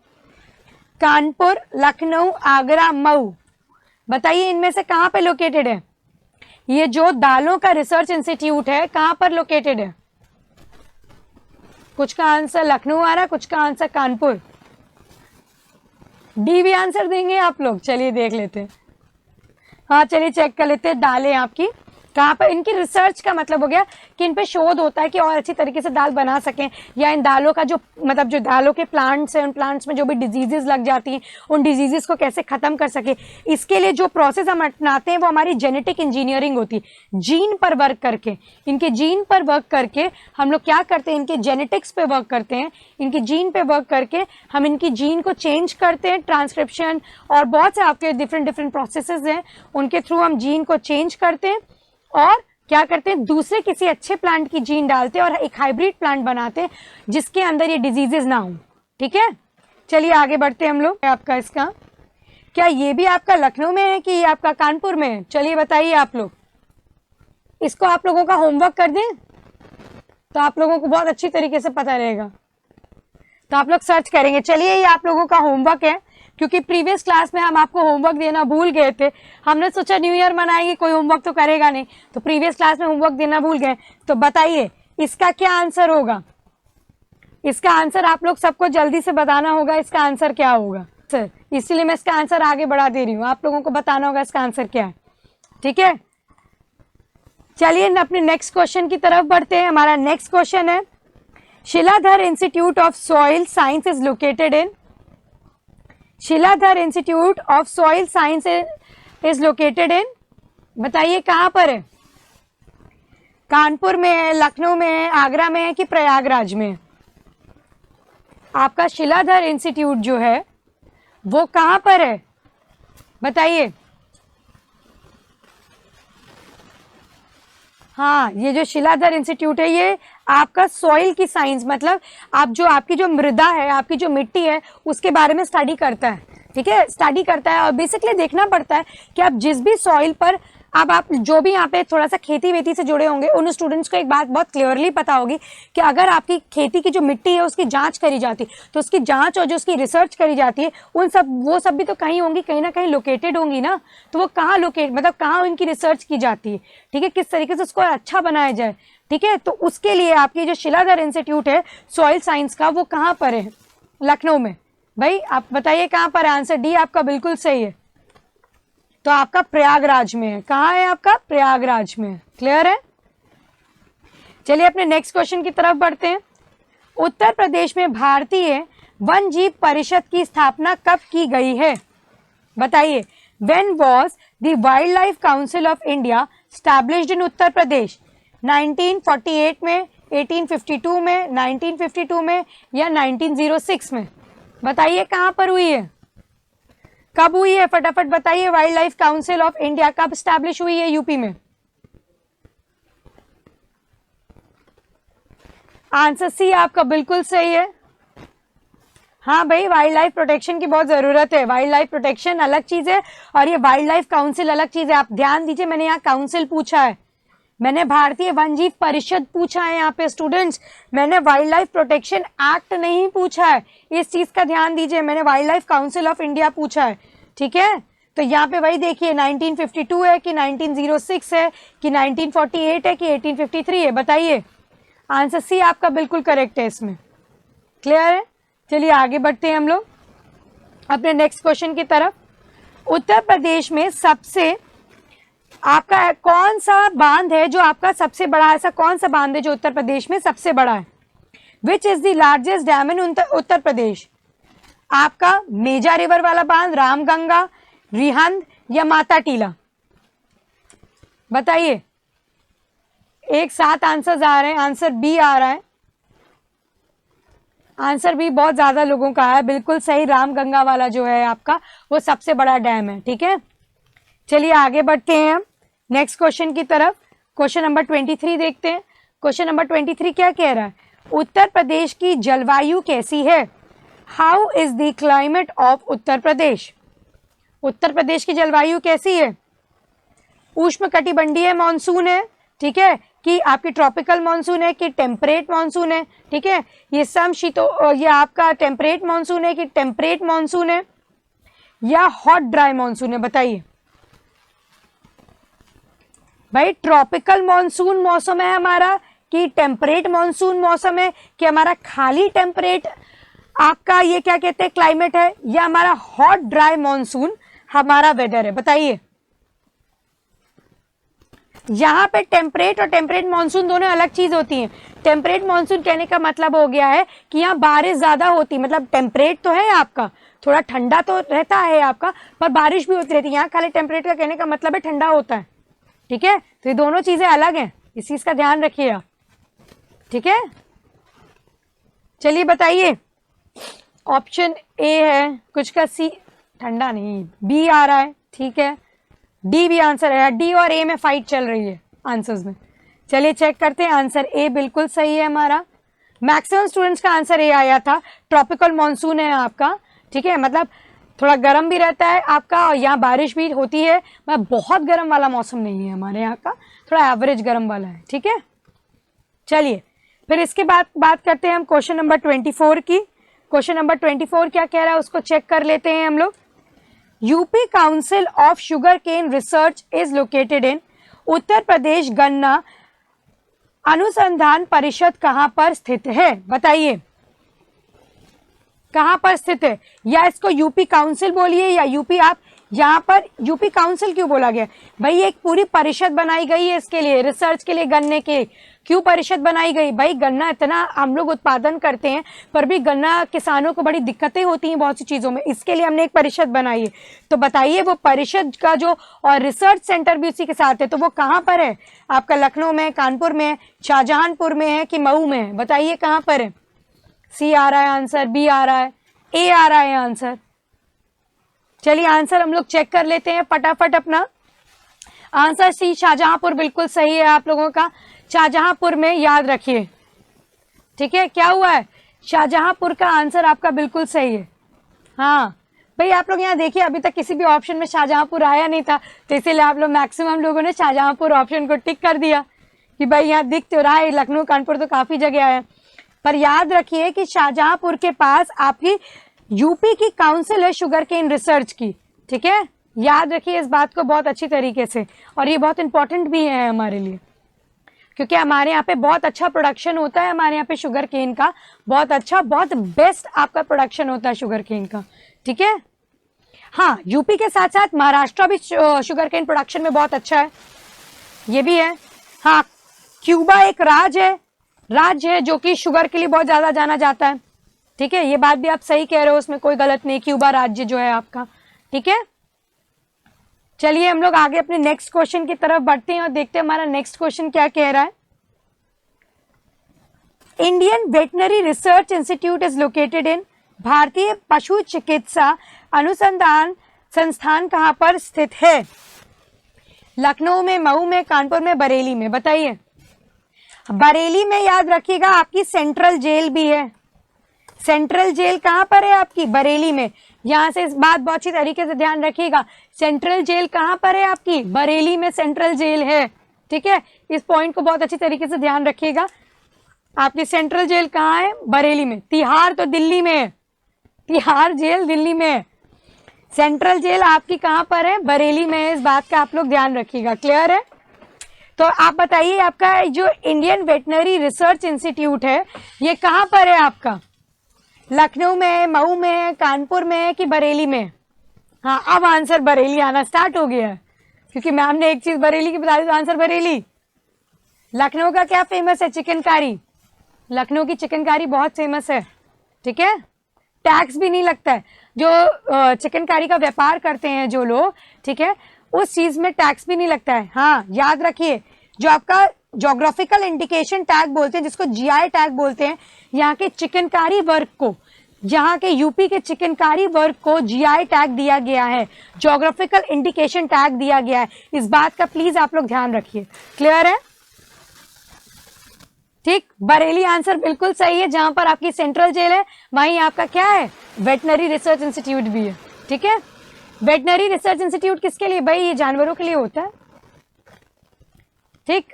कानपुर, लखनऊ, आगरा, मऊ। बताइए इनमें से कहां पे लोकेटेड है? ये जो दालों का रिसर्च इंस्टीट्यूट है कहां पर लोकेटेड है? कुछ का आंसर लखनऊ आ रहा है, कुछ का आंसर कानपुर। डी भी आंसर देंगे आप लोग? चलिए देख लेते हैं। हाँ चलिए चेक कर लेते हैं दालें आपकी कहाँ पर। इनकी रिसर्च का मतलब हो गया कि इन पे शोध होता है कि और अच्छी तरीके से दाल बना सकें, या इन दालों का जो मतलब जो दालों के प्लांट्स हैं उन प्लांट्स में जो भी डिजीजेस लग जाती हैं उन डिजीजेस को कैसे खत्म कर सके। इसके लिए जो प्रोसेस हम अपनाते हैं वो हमारी जेनेटिक इंजीनियरिंग होती है। जीन पर वर्क करके, इनके जीन पर वर्क करके हम लोग क्या करते हैं, इनके जेनेटिक्स पे वर्क करते हैं, इनकी जीन पे वर्क करके हम इनकी जीन को चेंज करते हैं, ट्रांसक्रिप्शन और बहुत से आपके डिफरेंट प्रोसेसेस हैं उनके थ्रू हम जीन को चेंज करते हैं और क्या करते हैं, दूसरे किसी अच्छे प्लांट की जीन डालते हैं और एक हाइब्रिड प्लांट बनाते हैं जिसके अंदर ये डिजीजेस ना हो। ठीक है, चलिए आगे बढ़ते हैं हम लोग। आपका इसका क्या ये भी आपका लखनऊ में है कि ये आपका कानपुर में है? चलिए बताइए आप लोग। इसको आप लोगों का होमवर्क कर दें तो आप लोगों को बहुत अच्छी तरीके से पता रहेगा, तो आप लोग सर्च करेंगे। चलिए ये आप लोगों का होमवर्क है, क्योंकि प्रीवियस क्लास में हम आपको होमवर्क देना भूल गए थे। हमने सोचा न्यू ईयर मनाएंगे, कोई होमवर्क तो करेगा नहीं, तो प्रीवियस क्लास में होमवर्क देना भूल गए। तो बताइए इसका क्या आंसर होगा? इसका आंसर आप लोग सबको जल्दी से बताना होगा, इसका आंसर क्या होगा सर, इसीलिए मैं इसका आंसर आगे बढ़ा दे रही हूँ, आप लोगों को बताना होगा इसका आंसर क्या है। ठीक है, चलिए अपने नेक्स्ट क्वेश्चन की तरफ बढ़ते हैं। हमारा नेक्स्ट क्वेश्चन है, Shiladhar institute of soil science is located in, Shiladhar institute of soil science is located in, बताइए कहां पर है? कानपुर में है, लखनऊ में है, आगरा में है कि प्रयागराज में है? आपका शिलाधर इंस्टीट्यूट जो है वो कहां पर है बताइए। हाँ, ये जो शिलाधर इंस्टीट्यूट है ये आपका सॉइल की साइंस मतलब आप जो आपकी जो मृदा है, आपकी जो मिट्टी है उसके बारे में स्टडी करता है। ठीक है, स्टडी करता है और बेसिकली देखना पड़ता है कि आप जिस भी सॉइल पर अब आप जो भी यहाँ पे थोड़ा सा खेती वेती से जुड़े होंगे उन स्टूडेंट्स को एक बात बहुत क्लियरली पता होगी कि अगर आपकी खेती की जो मिट्टी है उसकी जांच करी जाती तो उसकी जांच और जो उसकी रिसर्च करी जाती है वो सब भी तो कहीं होंगी, कहीं ना कहीं लोकेटेड होंगी ना। तो वो कहाँ लोकेट मतलब कहाँ उनकी रिसर्च की जाती है, ठीक है, किस तरीके से उसको अच्छा बनाया जाए। ठीक है, तो उसके लिए आपकी जो शिलाधर इंस्टीट्यूट है सॉइल साइंस का वो कहाँ पर है? लखनऊ में। भाई आप बताइए कहाँ पर है? आंसर डी आपका बिल्कुल सही है, तो आपका प्रयागराज में है। कहाँ है आपका? प्रयागराज में। क्लियर है? चलिए अपने नेक्स्ट क्वेश्चन की तरफ बढ़ते हैं। उत्तर प्रदेश में भारतीय वन जीव परिषद की स्थापना कब की गई है? बताइए। When was the wildlife council of India established in Uttar Pradesh? 1948 में, 1852 में, 1952 में या 1906 में? बताइए कहां पर हुई है, कब हुई है? फटाफट बताइए। Wild life council of India कब स्टैब्लिश हुई है यूपी में? आंसर सी आपका बिल्कुल सही है। हाँ भाई, वाइल्ड लाइफ प्रोटेक्शन की बहुत जरूरत है। वाइल्ड लाइफ प्रोटेक्शन अलग चीज है और ये वाइल्ड लाइफ काउंसिल अलग चीज है। आप ध्यान दीजिए, मैंने यहाँ काउंसिल पूछा है, मैंने भारतीय वन जीव परिषद पूछा है यहाँ पे स्टूडेंट्स, मैंने वाइल्ड लाइफ प्रोटेक्शन एक्ट नहीं पूछा है। इस चीज का ध्यान दीजिए, मैंने wild life council of India पूछा है। ठीक है, तो यहाँ पे वही देखिए 1952 है कि 1906 है कि 1948 है कि 1853 है, बताइए। आंसर सी आपका बिल्कुल करेक्ट है इसमें। क्लियर है? चलिए आगे बढ़ते हैं हम लोग अपने नेक्स्ट क्वेश्चन की तरफ। उत्तर प्रदेश में सबसे आपका कौन सा बांध है जो आपका सबसे बड़ा, ऐसा कौन सा बांध है जो उत्तर प्रदेश में सबसे बड़ा है? Which is the largest dam in Uttar Pradesh? आपका मेजा रिवर वाला बांध, रामगंगा, रिहंद या माता टीला? बताइए, एक साथ आंसर्स आ रहे हैं। आंसर बी आ रहा है, आंसर बी बहुत ज्यादा लोगों का है, बिल्कुल सही। रामगंगा वाला जो है आपका वो सबसे बड़ा डैम है। ठीक है, चलिए आगे बढ़ते हैं हम नेक्स्ट क्वेश्चन की तरफ। क्वेश्चन नंबर 23 देखते हैं। क्वेश्चन नंबर 23 क्या कह रहा है? उत्तर प्रदेश की जलवायु कैसी है? How is the climate of Uttar Pradesh? Uttar Pradesh की जलवायु कैसी है? उष्णकटिबंधीय मानसून है, ठीक है, कि आपकी ट्रॉपिकल मानसून है कि टेम्परेट मानसून है? ठीक है, ये समशीतो, ये आपका टेम्परेट मानसून है कि टेम्परेट मानसून है या हॉट ड्राई मानसून है? बताइए भाई, ट्रॉपिकल मानसून मौसम है हमारा कि टेम्परेट मानसून मौसम है कि हमारा खाली टेम्परेट आपका ये क्या कहते हैं क्लाइमेट है, या हमारा हॉट ड्राई मानसून हमारा वेदर है? बताइए। यहाँ पे टेम्परेट और टेम्परेट मानसून दोनों अलग चीज होती हैं। टेम्परेट मानसून कहने का मतलब हो गया है कि यहाँ बारिश ज्यादा होती, मतलब टेम्परेट तो है आपका, थोड़ा ठंडा तो रहता है आपका, पर बारिश भी होती रहती है। यहाँ खाली टेम्परेट का कहने का मतलब है ठंडा होता है। ठीक है, तो ये दोनों चीजें अलग हैं, इस चीज का ध्यान रखिए आप। ठीक है, चलिए बताइए। ऑप्शन ए है, कुछ का सी, ठंडा नहीं, बी आ रहा है। ठीक है, डी भी आंसर है। डी और ए में फाइट चल रही है आंसर्स में। चलिए चेक करते हैं, आंसर ए बिल्कुल सही है हमारा। मैक्सिमम स्टूडेंट्स का आंसर ए आया था, ट्रॉपिकल मॉनसून है आपका। ठीक है, मतलब थोड़ा गर्म भी रहता है आपका और यहाँ बारिश भी होती है, मतलब बहुत गर्म वाला मौसम नहीं है हमारे यहाँ का, थोड़ा एवरेज गर्म वाला है। ठीक है, चलिए फिर इसके बाद बात करते हैं हम क्वेश्चन नंबर 24 की। क्वेश्चन नंबर 24 क्या कह रहा है उसको चेक कर लेते हैं हम लोग। UP council of sugarcane research is located in? Uttar Pradesh गन्ना अनुसंधान परिषद कहां पर स्थित है? बताइए कहां पर स्थित है, या इसको यूपी काउंसिल बोलिए या यूपी, आप यहाँ पर यूपी काउंसिल क्यों बोला गया भाई? एक पूरी परिषद बनाई गई है इसके लिए, रिसर्च के लिए गन्ने के। क्यों परिषद बनाई गई भाई? गन्ना इतना हम लोग उत्पादन करते हैं पर भी गन्ना किसानों को बड़ी दिक्कतें होती हैं बहुत सी चीजों में, इसके लिए हमने एक परिषद बनाई है। तो बताइए वो परिषद का जो और रिसर्च सेंटर भी उसी के साथ है, तो वो कहाँ पर है आपका? लखनऊ में, कानपुर में, शाहजहांपुर में है कि मऊ में है? बताइए कहाँ पर है। सी आ रहा है आंसर, बी आ रहा है, ए आ रहा है आंसर। चलिए आंसर हम लोग चेक कर लेते हैं फटाफट अपना। आंसर सी शाहजहांपुर बिल्कुल सही है आप लोगों का। शाहजहांपुर में, याद रखिए। ठीक है, क्या हुआ है? शाहजहांपुर का आंसर आपका बिल्कुल सही है। हाँ भाई, आप लोग यहाँ देखिए, अभी तक किसी भी ऑप्शन में शाहजहांपुर आया नहीं था, तो इसीलिए आप लोग मैक्सिमम लोगों ने शाहजहांपुर ऑप्शन को टिक कर दिया कि भाई यहाँ दिख तो रहा है, लखनऊ कानपुर तो काफी जगह आया। पर याद रखिए कि शाहजहांपुर के पास आपकी यूपी की काउंसिल है शुगर केन रिसर्च की। ठीक है, याद रखिए इस बात को बहुत अच्छी तरीके से, और ये बहुत इंपॉर्टेंट भी है हमारे लिए, क्योंकि हमारे यहाँ पे बहुत अच्छा प्रोडक्शन होता है। हमारे यहाँ पे शुगर केन का बहुत अच्छा, बहुत बेस्ट आपका प्रोडक्शन होता है शुगर केन का। ठीक है, हाँ, यूपी के साथ साथ महाराष्ट्र भी शुगर केन प्रोडक्शन में बहुत अच्छा है, ये भी है। हाँ, क्यूबा एक राज्य है जो कि शुगर के लिए बहुत ज्यादा जाना जाता है। ठीक है, ये बात भी आप सही कह रहे हो, उसमें कोई गलत नहीं, क्यूबा राज्य जो है आपका। ठीक है, चलिए हम लोग आगे अपने नेक्स्ट क्वेश्चन की तरफ बढ़ते हैं और देखते हैं हमारा नेक्स्ट क्वेश्चन क्या कह रहा है। Indian veterinary research institute is located इन? भारतीय पशु चिकित्सा अनुसंधान संस्थान कहां पर स्थित है? लखनऊ में, मऊ में, कानपुर में, बरेली में? बताइए। बरेली में याद रखिएगा आपकी सेंट्रल जेल भी है। सेंट्रल जेल कहाँ पर है आपकी? बरेली में। यहाँ से इस बात बहुत अच्छी तरीके से ध्यान रखिएगा, सेंट्रल जेल कहाँ पर है आपकी? बरेली में सेंट्रल जेल है। ठीक है, इस पॉइंट को बहुत अच्छी तरीके से ध्यान रखिएगा। आपकी सेंट्रल जेल कहाँ है? बरेली में। तिहाड़ तो दिल्ली में है, तिहाड़ जेल दिल्ली में है। सेंट्रल जेल आपकी कहाँ पर है? बरेली में है। इस बात का आप लोग ध्यान रखिएगा। क्लियर है? तो आप बताइए, आपका जो इंडियन वेटनरी रिसर्च इंस्टीट्यूट है ये कहाँ पर है आपका? लखनऊ में है, मऊ में है, कानपुर में है कि बरेली में? हाँ, अब आंसर बरेली आना स्टार्ट हो गया है, क्योंकि मैम ने एक चीज बरेली की बता दी तो आंसर बरेली। लखनऊ का क्या फेमस है? चिकनकारी। लखनऊ की चिकनकारी बहुत फेमस है। ठीक है, टैक्स भी नहीं लगता है। जो चिकनकारी का व्यापार करते हैं जो लोग, ठीक है, उस चीज में टैक्स भी नहीं लगता है। हाँ, याद रखिए, जो आपका ज्योग्राफिकल इंडिकेशन टैग बोलते हैं, जिसको जीआई टैग बोलते हैं, यहाँ के चिकनकारी वर्क को, यहाँ के यूपी के चिकनकारी वर्क को जीआई टैग दिया गया है, ज्योग्राफिकल इंडिकेशन टैग दिया गया है। इस बात का प्लीज आप लोग ध्यान रखिए। क्लियर है? ठीक, बरेली आंसर बिल्कुल सही है। जहां पर आपकी सेंट्रल जेल है वहीं आपका क्या है? वेटनरी रिसर्च इंस्टीट्यूट भी है। ठीक है, वेटनरी रिसर्च इंस्टीट्यूट किसके लिए? भाई ये जानवरों के लिए होता है। ठीक,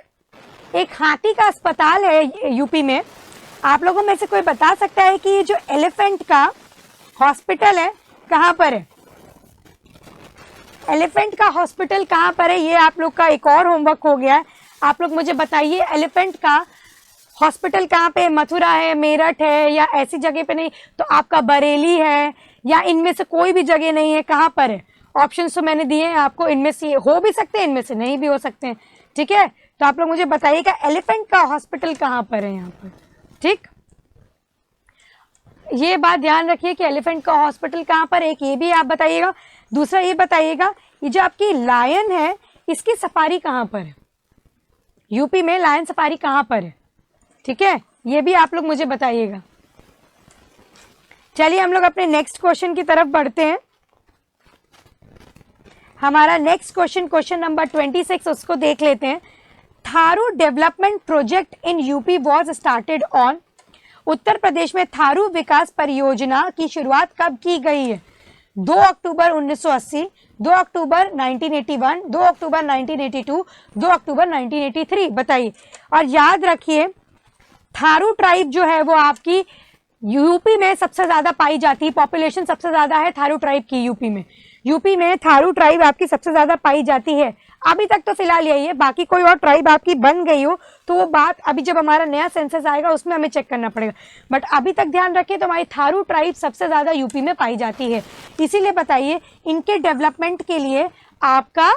एक हाथी का अस्पताल है यूपी में। आप लोगों में से कोई बता सकता है कि ये जो एलिफेंट का हॉस्पिटल है कहां पर है? एलिफेंट का हॉस्पिटल कहां पर है? ये आप लोग का एक और होमवर्क हो गया है। आप लोग मुझे बताइए, एलिफेंट का हॉस्पिटल कहाँ पे? मथुरा है, मेरठ है, या ऐसी जगह पे नहीं तो आपका बरेली है, या इनमें से कोई भी जगह नहीं है? कहाँ पर है? ऑप्शंस तो मैंने दिए हैं आपको, इनमें से हो भी सकते हैं, इनमें से नहीं भी हो सकते हैं। ठीक है, तो आप लोग मुझे बताइएगा एलिफेंट का हॉस्पिटल कहाँ पर है यहाँ पर। ठीक, ये बात ध्यान रखिए कि एलिफेंट का हॉस्पिटल कहाँ पर, एक ये भी आप बताइएगा। दूसरा ये बताइएगा, ये जो आपकी लायन है इसकी सफारी कहाँ पर है? यूपी में लायन सफारी कहाँ पर है? ठीक है, ये भी आप लोग मुझे बताइएगा। चलिए हम लोग अपने नेक्स्ट क्वेश्चन की तरफ बढ़ते हैं। हमारा नेक्स्ट क्वेश्चन, क्वेश्चन नंबर 26, उसको देख लेते हैं। Tharu development project in UP was started on. Uttar Pradesh में थारू विकास परियोजना की शुरुआत कब की गई है? 2 अक्टूबर 1980, 2 अक्टूबर 1981, 2 अक्टूबर 1982, 2 अक्टूबर 1983। बताइए। और याद रखिए, थारू ट्राइब जो है वो आपकी यूपी में सबसे ज्यादा पाई जाती है, पॉपुलेशन सबसे ज्यादा है थारू ट्राइब की यूपी में। यूपी में थारू ट्राइब आपकी सबसे ज्यादा पाई जाती है। अभी तक तो फिलहाल यही है, बाकी कोई और ट्राइब आपकी बन गई हो तो वो बात अभी जब हमारा नया सेंसस आएगा उसमें हमें चेक करना पड़ेगा, बट अभी तक ध्यान रखिए तो हमारी थारू ट्राइब सबसे ज्यादा यूपी में पाई जाती है। इसीलिए बताइए, इनके डेवलपमेंट के लिए आपका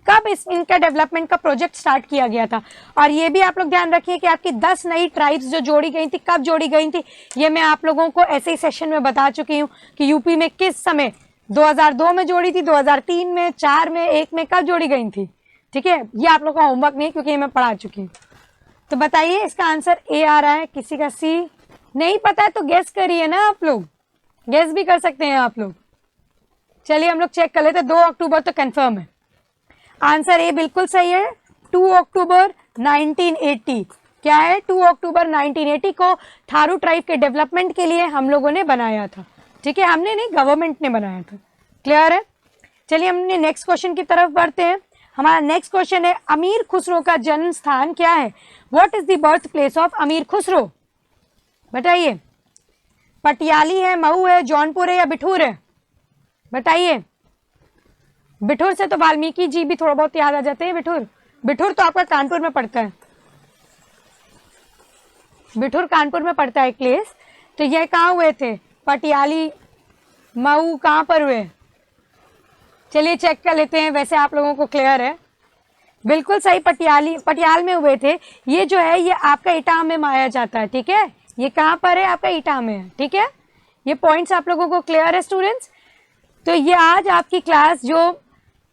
कब इनका डेवलपमेंट का प्रोजेक्ट स्टार्ट किया गया था? और ये भी आप लोग ध्यान रखिए कि आपकी 10 नई ट्राइब्स जो जोड़ी गई थी, कब जोड़ी गई थी? ये मैं आप लोगों को ऐसे ही सेशन में बता चुकी हूँ कि यूपी में किस समय 2002 में जोड़ी थी, 2003 में, 4 में, 1 में, कब जोड़ी गई थी। ठीक है, ये आप लोग का होमवर्क नहीं, क्योंकि मैं पढ़ा चुकी हूँ। तो बताइए, इसका आंसर ए आ रहा है, किसी का सी नहीं पता है तो गेस करिए ना, आप लोग गेस भी कर सकते हैं आप लोग। चलिए हम लोग चेक कर लेते हैं। 2 अक्टूबर तो कंफर्म है, आंसर ए बिल्कुल सही है। 2 अक्टूबर 1980 क्या है? 2 अक्टूबर 1980 को थारू ट्राइब के डेवलपमेंट के लिए हम लोगों ने बनाया था। ठीक है, हमने नहीं, गवर्नमेंट ने बनाया था। क्लियर है? चलिए हमने नेक्स्ट क्वेश्चन की तरफ बढ़ते हैं। हमारा नेक्स्ट क्वेश्चन है, अमीर खुसरो का जन्म स्थान क्या है? What is the birth place of अमीर खुसरो? बताइए। पटियाली है, मऊ है, जौनपुर है, या बिठूर है? बताइए। बिठूर से तो वाल्मीकि जी भी थोड़ा बहुत याद आ जाते हैं। बिठूर तो आपका कानपुर में पड़ता है, बिठूर कानपुर में पड़ता है प्लेस। तो ये कहाँ हुए थे? पटियाली, मऊ, कहाँ पर हुए? चलिए चेक कर लेते हैं। वैसे आप लोगों को क्लियर है, बिल्कुल सही, पटियाल में हुए थे। ये जो है ये आपका इटाह में माया जाता है। ठीक है, ये कहाँ पर है? आपका इटाह में है। ठीक है, ये पॉइंट्स आप लोगों को क्लियर है स्टूडेंट्स? तो ये आज आपकी क्लास जो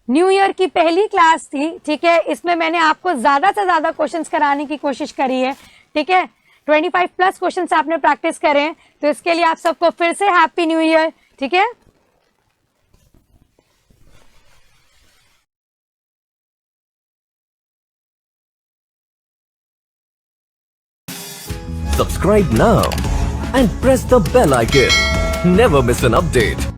न्यू ईयर की पहली क्लास थी, ठीक है, इसमें मैंने आपको ज्यादा से ज्यादा क्वेश्चंस कराने की कोशिश करी है। ठीक है, 25 प्लस क्वेश्चंस आपने प्रैक्टिस करे हैं, तो इसके लिए आप सबको फिर से हैप्पी न्यू ईयर। ठीक है, Subscribe now and press the bell icon. Never miss an update.